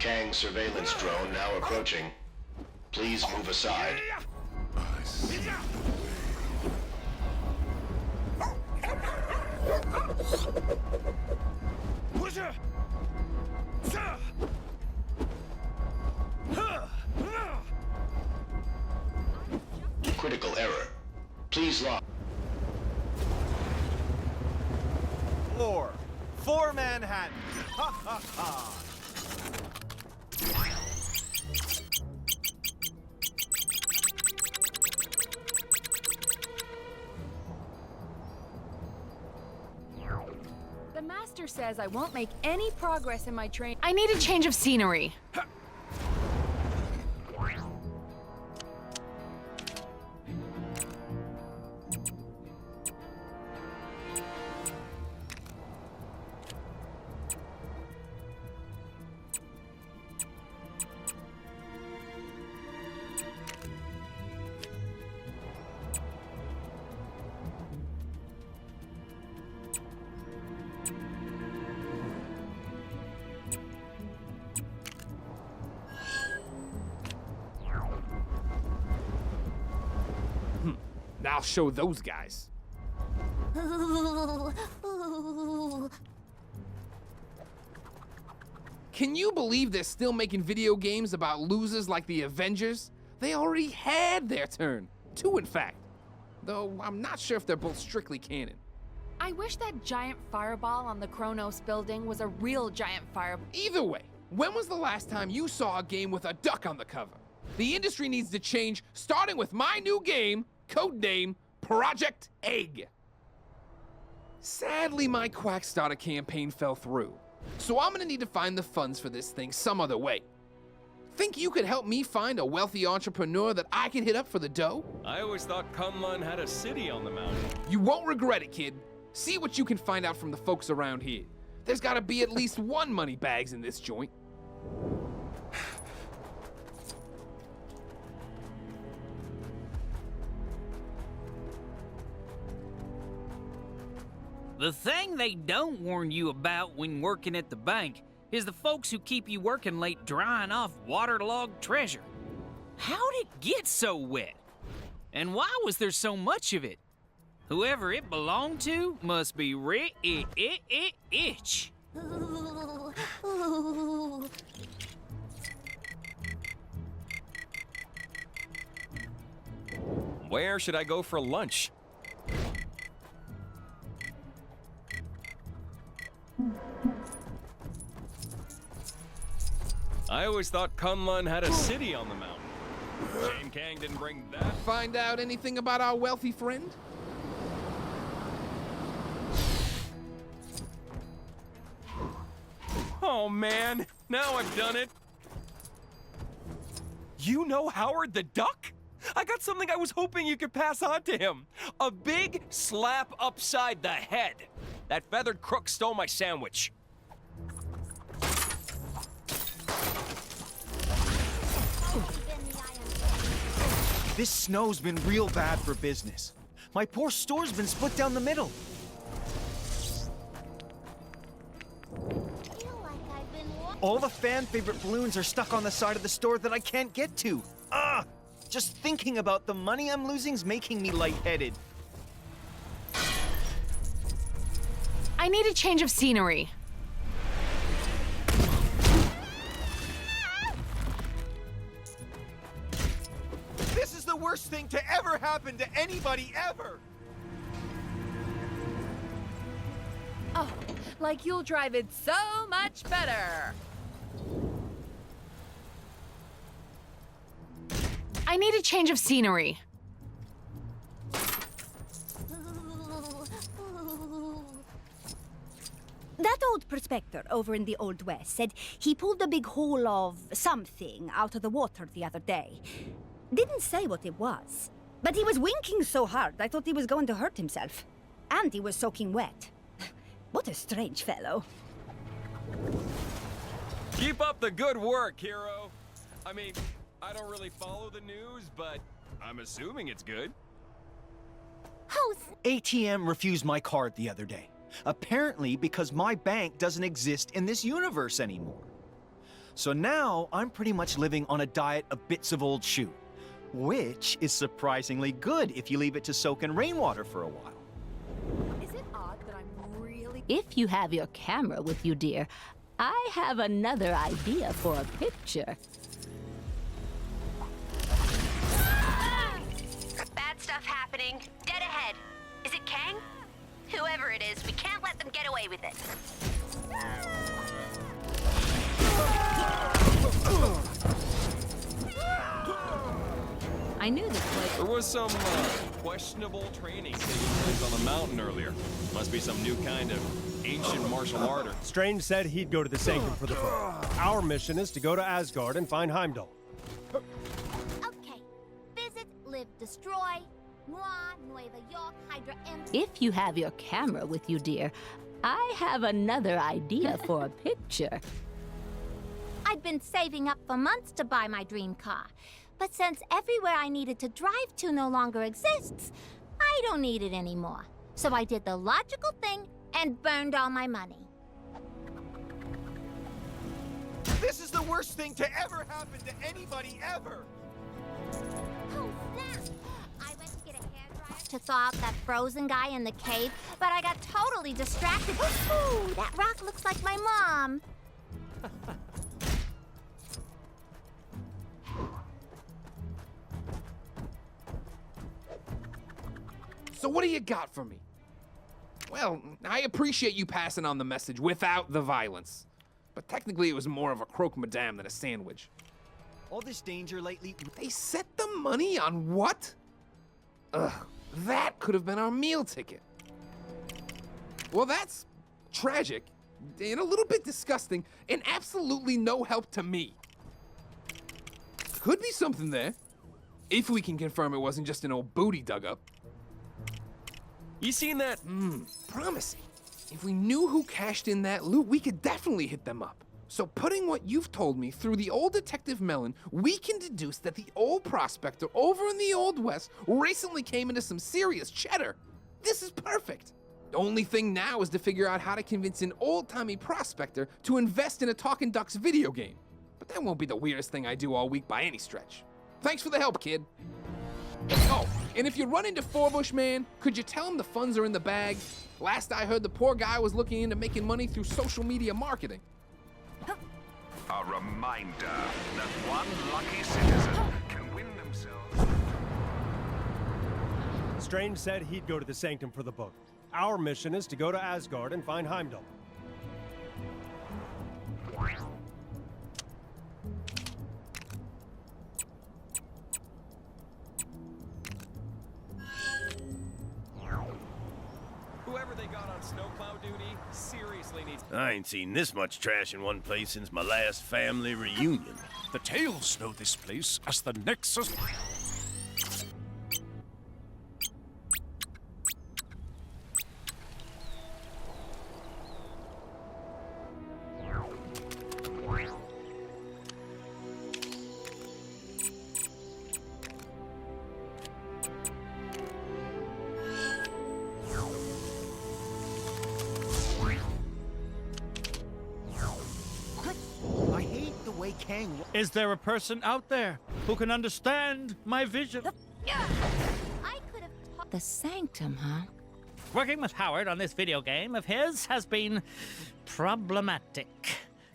Kang surveillance drone now approaching. Please move aside. I see. Critical error. Please log. Floor. For Manhattan. Ha ha ha. The master says I won't make any progress in my train. I need a change of scenery. I'll show those guys. Can you believe they're still making video games about losers like the Avengers? They already had their turn. 2, in fact. Though I'm not sure if they're both strictly canon. I wish that giant fireball on the Kronos building was a real giant fireball. Either way, when was the last time you saw a game with a duck on the cover? The industry needs to change, starting with my new game, codename Project Egg. Sadly, my Quackstarter campaign fell through, so I'm gonna need to find the funds for this thing some other way. Think you could help me find a wealthy entrepreneur that I could hit up for the dough? I always thought Kunlun had a city on the mountain. You won't regret it, kid. See what you can find out from the folks around here. There's gotta be at least one moneybags in this joint. The thing they don't warn you about when working at the bank is the folks who keep you working late drying off waterlogged treasure. How'd it get so wet? And why was there so much of it? Whoever it belonged to must be rich. Where should I go for lunch? I always thought Kunlun had a city on the mountain. Shame Kang didn't bring that. Find out anything about our wealthy friend? Oh man, now I've done it. You know Howard the Duck? I got something I was hoping you could pass on to him. A big slap upside the head. That feathered crook stole my sandwich. This snow's been real bad for business. My poor store's been split down the middle. All the fan-favorite balloons are stuck on the side of the store that I can't get to. Ugh! Just thinking about the money I'm losing's making me lightheaded. I need a change of scenery. This is the worst thing to ever happen to anybody ever! Oh, like you'll drive it so much better. I need a change of scenery. That old prospector over in the Old West said he pulled a big hole of something out of the water the other day. Didn't say what it was, but he was winking so hard I thought he was going to hurt himself. And he was soaking wet. What a strange fellow. Keep up the good work, hero. I mean, I don't really follow the news, but I'm assuming it's good. ATM refused my card the other day. Apparently because my bank doesn't exist in this universe anymore. So now I'm pretty much living on a diet of bits of old shoe, which is surprisingly good if you leave it to soak in rainwater for a while. Is it odd that I'm really... If you have your camera with you, dear, I have another idea for a picture. Bad stuff happening. Dead ahead. Is it Kang? Whoever it is, we can't let them get away with it. I knew this place. There was some questionable training taking place on the mountain earlier. Must be some new kind of ancient martial art. Strange said he'd go to the Sanctum for the book. Our mission is to go to Asgard and find Heimdall. Okay. Visit, live, destroy. Moi, Nueva York, Hydra M. If you have your camera with you, dear, I have another idea for a picture. I'd been saving up for months to buy my dream car. But since everywhere I needed to drive to no longer exists, I don't need it anymore. So I did the logical thing and burned all my money. This is the worst thing to ever happen to anybody ever! Oh, snap! I went to get a hairdryer to thaw out that frozen guy in the cave, but I got totally distracted. Ooh, that rock looks like my mom. So what do you got for me? Well, I appreciate you passing on the message without the violence. But technically it was more of a croque madame than a sandwich. All this danger lately... They set the money on what? Ugh, that could have been our meal ticket. Well, that's tragic, and a little bit disgusting, and absolutely no help to me. Could be something there, if we can confirm it wasn't just an old booty dug up. You seen that? Promising. If we knew who cashed in that loot, we could definitely hit them up. So putting what you've told me through the old Detective Melon, we can deduce that the old prospector over in the Old West recently came into some serious cheddar. This is perfect. The only thing now is to figure out how to convince an old-timey prospector to invest in a Talking Ducks video game. But that won't be the weirdest thing I do all week by any stretch. Thanks for the help, kid. Oh, and if you run into Forbush Man, could you tell him the funds are in the bag? Last I heard, the poor guy was looking into making money through social media marketing. A reminder that one lucky citizen can win themselves. Strange said he'd go to the Sanctum for the book. Our mission is to go to Asgard and find Heimdall. Whoever they got on snowplow duty seriously needs... I ain't seen this much trash in one place since my last family reunion. The Tales know this place as the Nexus. I hate the way Kang... Is there a person out there who can understand my vision? I could have taught The Sanctum, huh? Working with Howard on this video game of his has been problematic.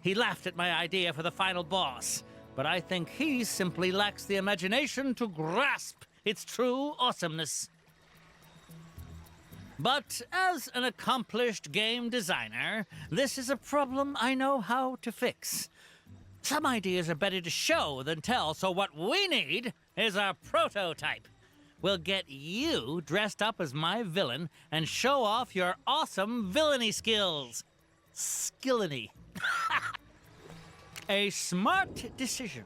He laughed at my idea for the final boss, but I think he simply lacks the imagination to grasp its true awesomeness. But as an accomplished game designer, this is a problem I know how to fix. Some ideas are better to show than tell, so what we need is a prototype. We'll get you dressed up as my villain and show off your awesome villainy skills. Skillany. A smart decision.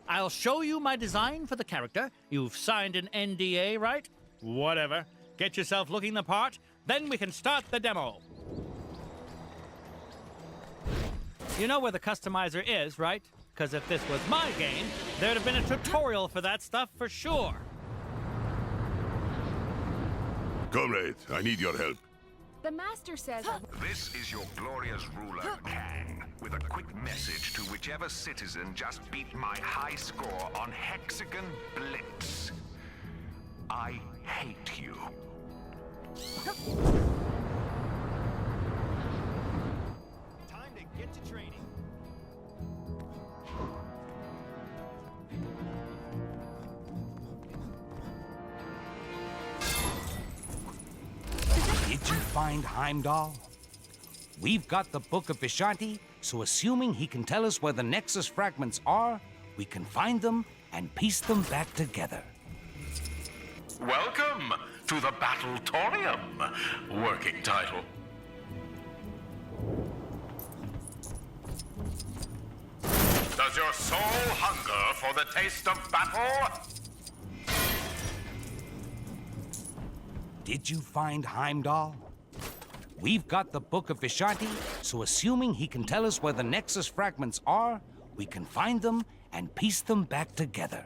I'll show you my design for the character. You've signed an NDA, right? Whatever. Get yourself looking the part, then we can start the demo. You know where the customizer is, right? Because if this was my game, there'd have been a tutorial for that stuff for sure. Comrade, I need your help. The master says... This is your glorious ruler, Kang. with a quick message to whichever citizen just beat my high score on Hexagon Blitz. I hate you. Time to get to training. Did you find Heimdall? We've got the Book of Vishanti, so assuming he can tell us where the Nexus fragments are, we can find them and piece them back together. Welcome to the Battletorium. Working title. Does your soul hunger for the taste of battle? Did you find Heimdall? We've got the Book of Vishanti, so assuming he can tell us where the Nexus fragments are, we can find them and piece them back together.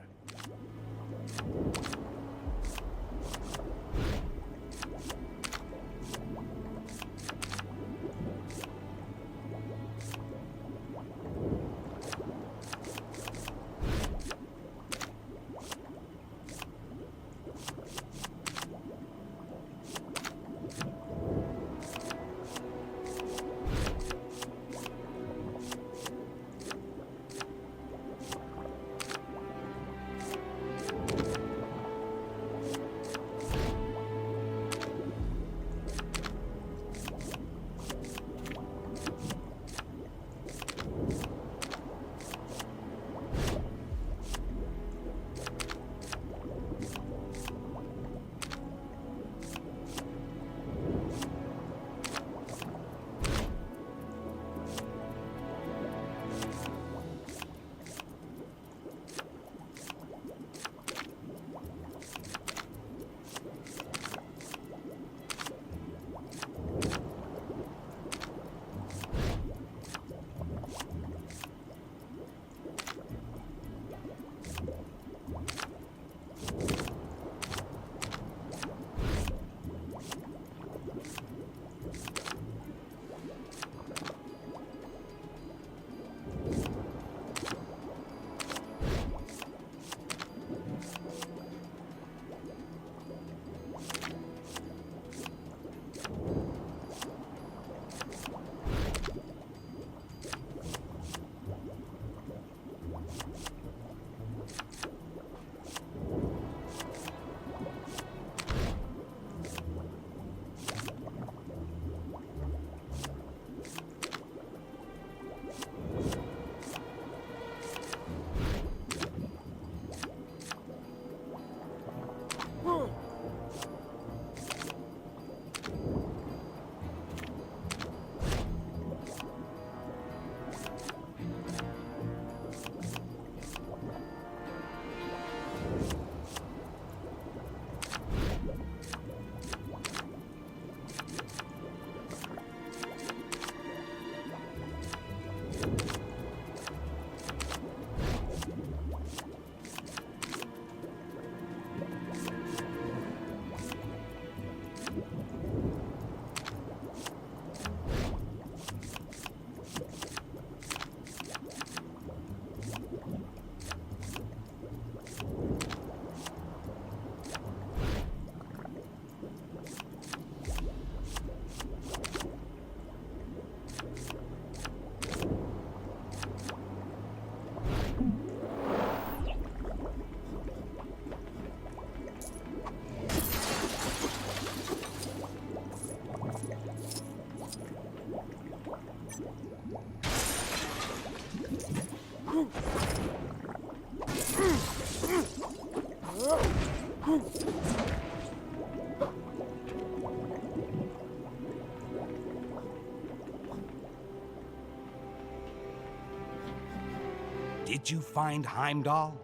Did you find Heimdall?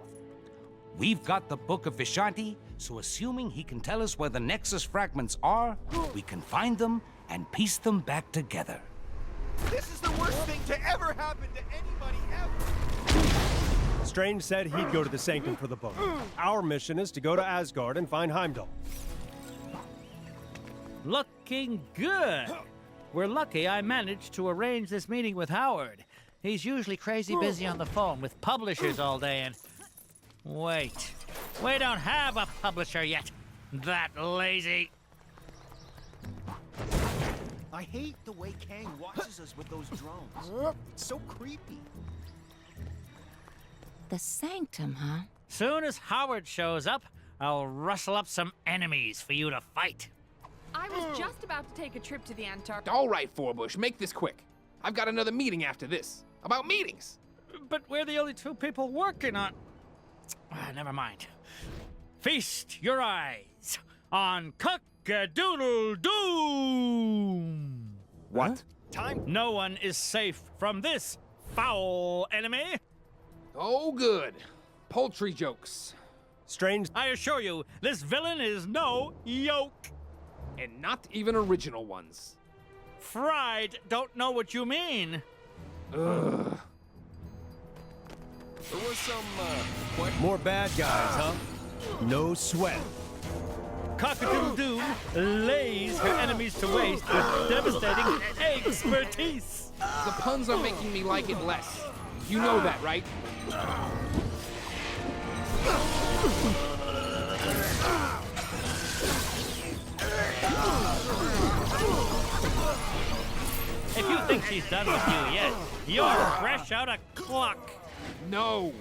We've got the Book of Vishanti, so assuming he can tell us where the Nexus fragments are, we can find them and piece them back together. This is the worst thing to ever happen to anybody ever! Strange said he'd go to the Sanctum for the book. Our mission is to go to Asgard and find Heimdall. Looking good. We're lucky I managed to arrange this meeting with Howard. He's usually crazy busy on the phone with publishers all day and... Wait. We don't have a publisher yet. That lazy. I hate the way Kang watches us with those drones. It's so creepy. The Sanctum, huh? Soon as Howard shows up, I'll rustle up some enemies for you to fight. I was just about to take a trip to the Antarctic. All right, Forbush, make this quick. I've got another meeting after this. About meetings. But we're the only two people working on... never mind. Feast your eyes on Cock-a-doodle-doom! What? Time. No one is safe from this foul enemy. Oh, good. Poultry jokes. Strange. I assure you, this villain is no yoke. And not even original ones. Fried don't know what you mean. Ugh. There was some, More bad guys, huh? No sweat. Cock-a-doodle-doom lays her enemies to waste with devastating expertise. The puns are making me like it less. You know that, right? If you think she's done with you yet, you're fresh out of clock. No.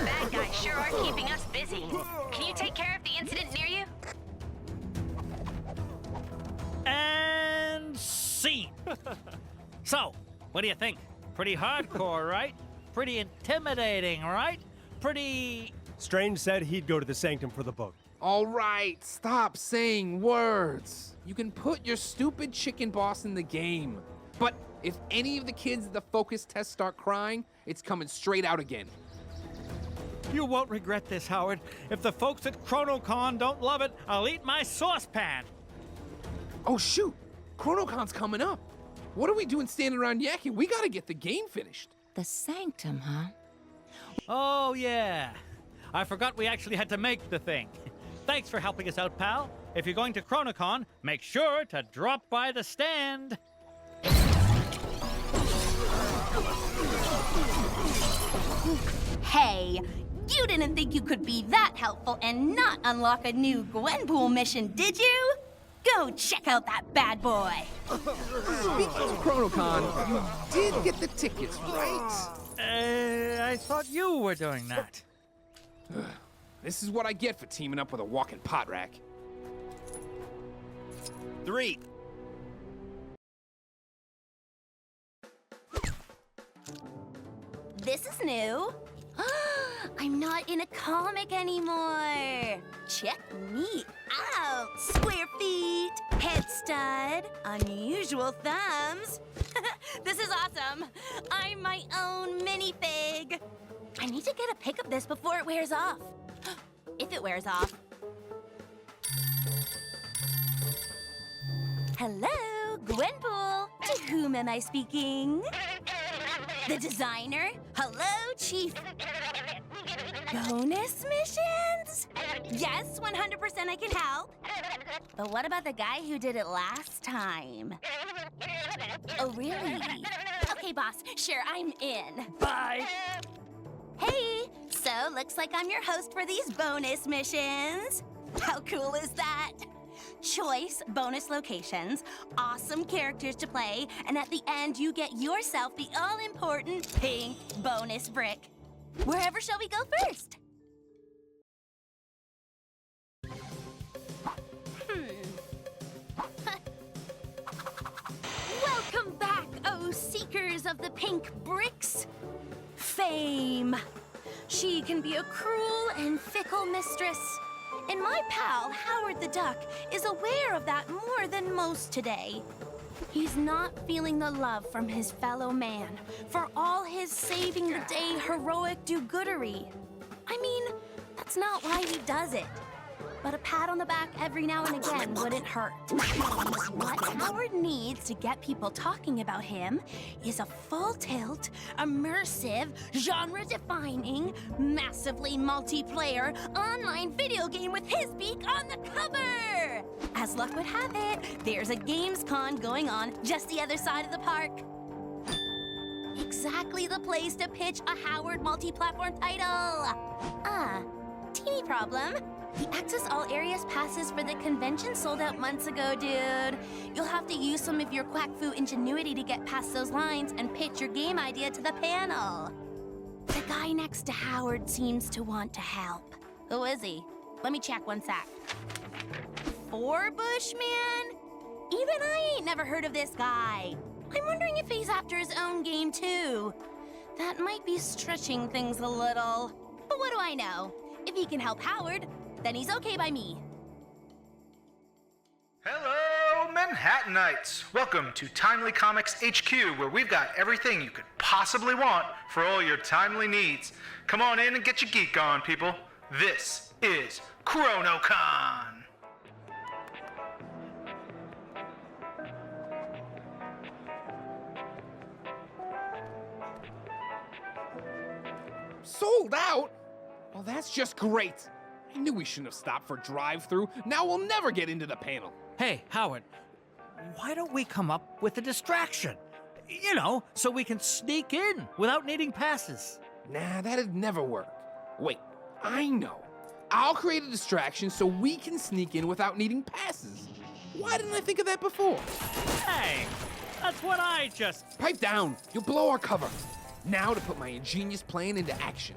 Bad guys sure are keeping us busy. Can you take care of the incident near you? And scene. So, what do you think? Pretty hardcore, right? Pretty intimidating, right? Pretty... Strange said he'd go to the Sanctum for the book. All right, stop saying words. You can put your stupid chicken boss in the game. But if any of the kids at the focus test start crying, it's coming straight out again. You won't regret this, Howard. If the folks at ChronoCon don't love it, I'll eat my saucepan. Oh, shoot. ChronoCon's coming up. What are we doing standing around yakking? We gotta get the game finished. The Sanctum, huh? Oh, yeah. I forgot we actually had to make the thing. Thanks for helping us out, pal. If you're going to ChronoCon, make sure to drop by the stand. Hey, you didn't think you could be that helpful and not unlock a new Gwenpool mission, did you? Go check out that bad boy. Speaking of ChronoCon, you did get the tickets, right? I thought you were doing that. This is what I get for teaming up with a walking pot rack. 3. This is new. I'm not in a comic anymore. Check me out. Square feet, head stud, unusual thumbs. This is awesome. I'm my own minifig. I need to get a pic of this before it wears off. If it wears off. Hello, Gwenpool. To whom am I speaking? The designer? Hello, Chief. Bonus missions? Yes, 100% I can help. But what about the guy who did it last time? Oh, really? Okay, boss. Sure, I'm in. Bye. Hey, so looks like I'm your host for these bonus missions. How cool is that? Choice bonus locations, awesome characters to play, and at the end you get yourself the all-important pink bonus brick. Wherever shall we go first? Welcome back, oh seekers of the pink bricks. Fame. She can be a cruel and fickle mistress. And my pal, Howard the Duck, is aware of that more than most today. He's not feeling the love from his fellow man for all his saving-the-day heroic do-goodery. I mean, that's not why he does it. but a pat on the back every now and again wouldn't hurt. What Howard needs to get people talking about him is a full-tilt, immersive, genre-defining, massively multiplayer online video game with his beak on the cover! As luck would have it, there's a Gamescon going on just the other side of the park. Exactly the place to pitch a Howard multi-platform title. Teeny problem. The Access All Areas passes for the convention sold out months ago, dude. You'll have to use some of your quack fu ingenuity to get past those lines and pitch your game idea to the panel. The guy next to Howard seems to want to help. Who is he? Let me check one sec. Bushman? Even I ain't never heard of this guy. I'm wondering if he's after his own game, too. That might be stretching things a little. But what do I know? If he can help Howard, then he's okay by me. Hello, Manhattanites! Welcome to Timely Comics HQ, where we've got everything you could possibly want for all your timely needs. Come on in and get your geek on, people. This is ChronoCon! Sold out? Well, that's just great. I knew we shouldn't have stopped for drive-thru. Now we'll never get into the panel. Hey, Howard, why don't we come up with a distraction? You know, so we can sneak in without needing passes. Nah, that'd never work. Wait, I know. I'll create a distraction so we can sneak in without needing passes. Why didn't I think of that before? Hey, that's what I just... Pipe down. You'll blow our cover. Now to put my ingenious plan into action.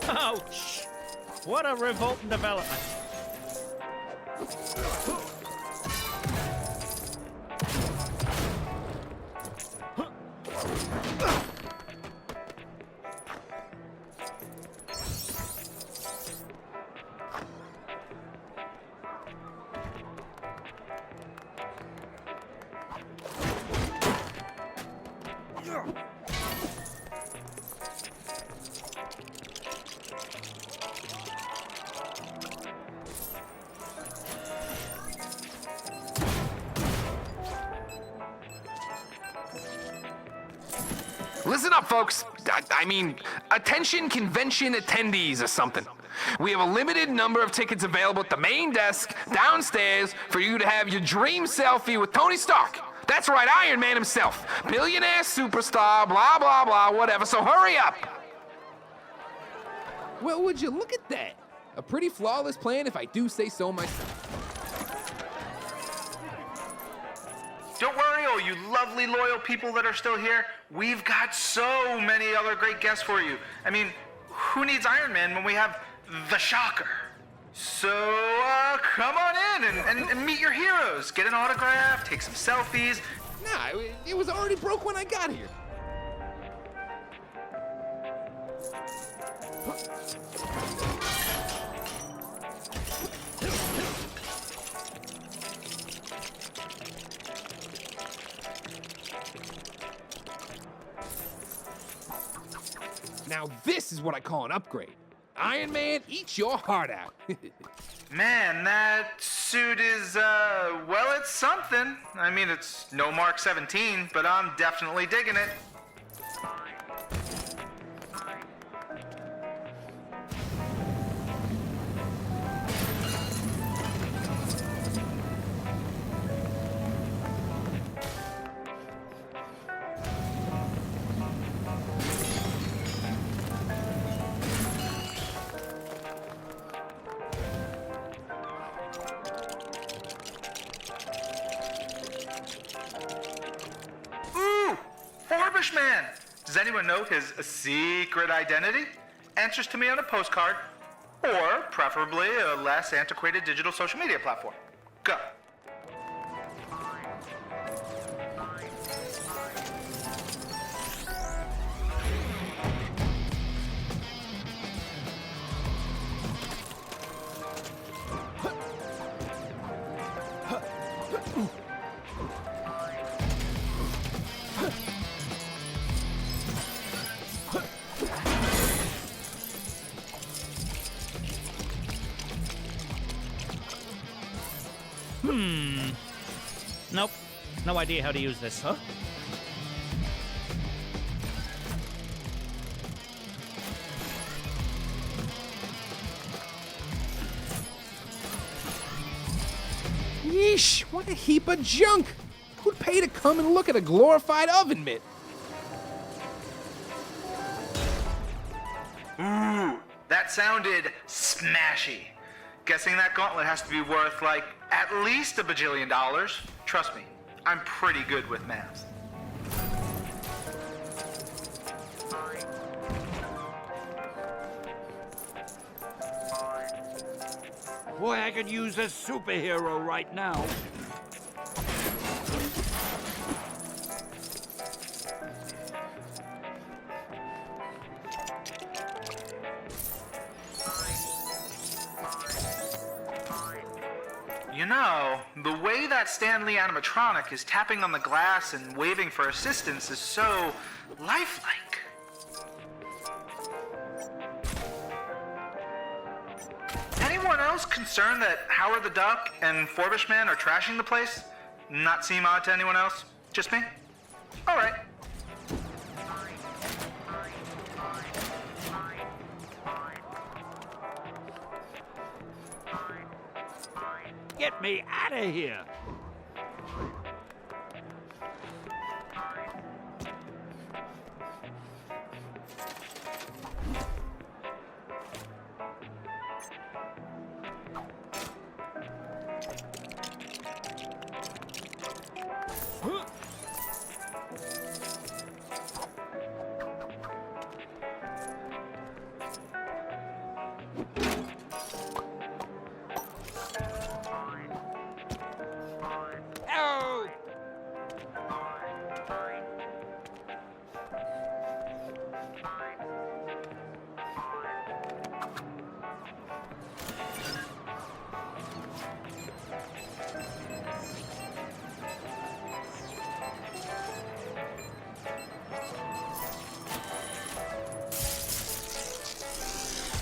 Ouch! What a revolting development. Listen up, folks. I mean, attention convention attendees or something. We have a limited number of tickets available at the main desk downstairs for you to have your dream selfie with Tony Stark. That's right, Iron Man himself. Billionaire superstar, blah, blah, blah, whatever. So hurry up. Well, would you look at that? A pretty flawless plan if I do say so myself. Don't worry, all you lovely, loyal people that are still here. We've got so many other great guests for you. I mean, who needs Iron Man when we have the Shocker? So, come on in and meet your heroes. Get an autograph, take some selfies. Nah, it was already broke when I got here. Now this is what I call an upgrade. Iron Man, eat your heart out. Man, that suit is, well, it's something. I mean, it's no Mark 17, but I'm definitely digging it. Man, does anyone know his secret identity? Answers to me on a postcard, or preferably a less antiquated digital social media platform. Go. Nope. No idea how to use this. Huh? Yeesh, what a heap of junk! Who'd pay to come and look at a glorified oven mitt? Ooh, that sounded smashy. Guessing that gauntlet has to be worth, like, at least $1 bajillion. Trust me, I'm pretty good with math. Boy, I could use a superhero right now. You know, the way that Stanley animatronic is tapping on the glass and waving for assistance is so lifelike. Anyone else concerned that Howard the Duck and Forbish Man are trashing the place? Not seem odd to anyone else? Just me? All right. Get me out of here!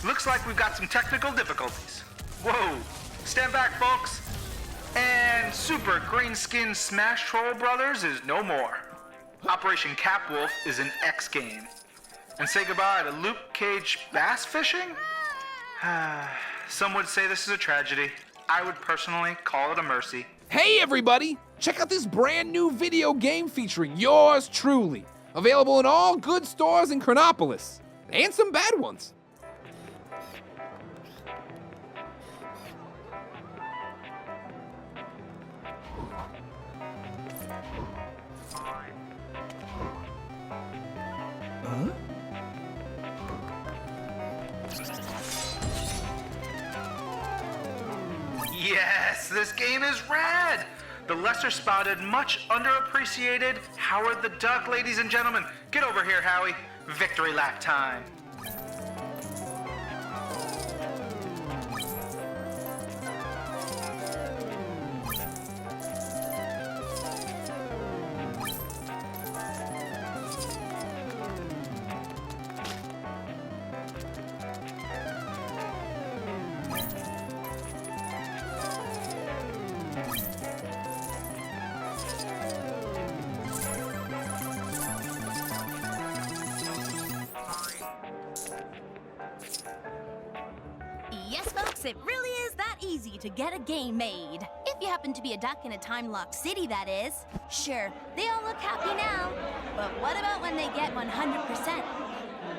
Looks like we've got some technical difficulties. Whoa, stand back, folks. And Super Green Skin Smash Troll Brothers is no more. Operation Capwolf is an X game. And say goodbye to Luke Cage bass fishing? Some would say this is a tragedy. I would personally call it a mercy. Hey everybody! Check out this brand new video game featuring yours truly. Available in all good stores in Chronopolis. And some bad ones. Yes, this game is rad! The lesser spotted, much underappreciated Howard the Duck, ladies and gentlemen. Get over here, Howie. Victory lap time. Yes, folks, it really is that easy to get a game made. If you happen to be a duck in a time-locked city, that is. Sure, they all look happy now. But what about when they get 100%?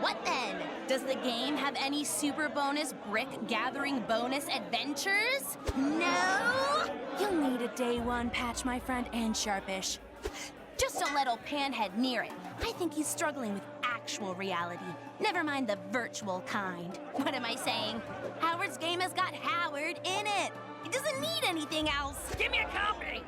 What then? Does the game have any super bonus brick-gathering bonus adventures? No? You'll need a day one patch, my friend, and Sharpish. Just don't let old Panhead near it. I think he's struggling with actual reality. Never mind the virtual kind. What am I saying? Howard's game has got Howard in it. He doesn't need anything else. Give me a copy!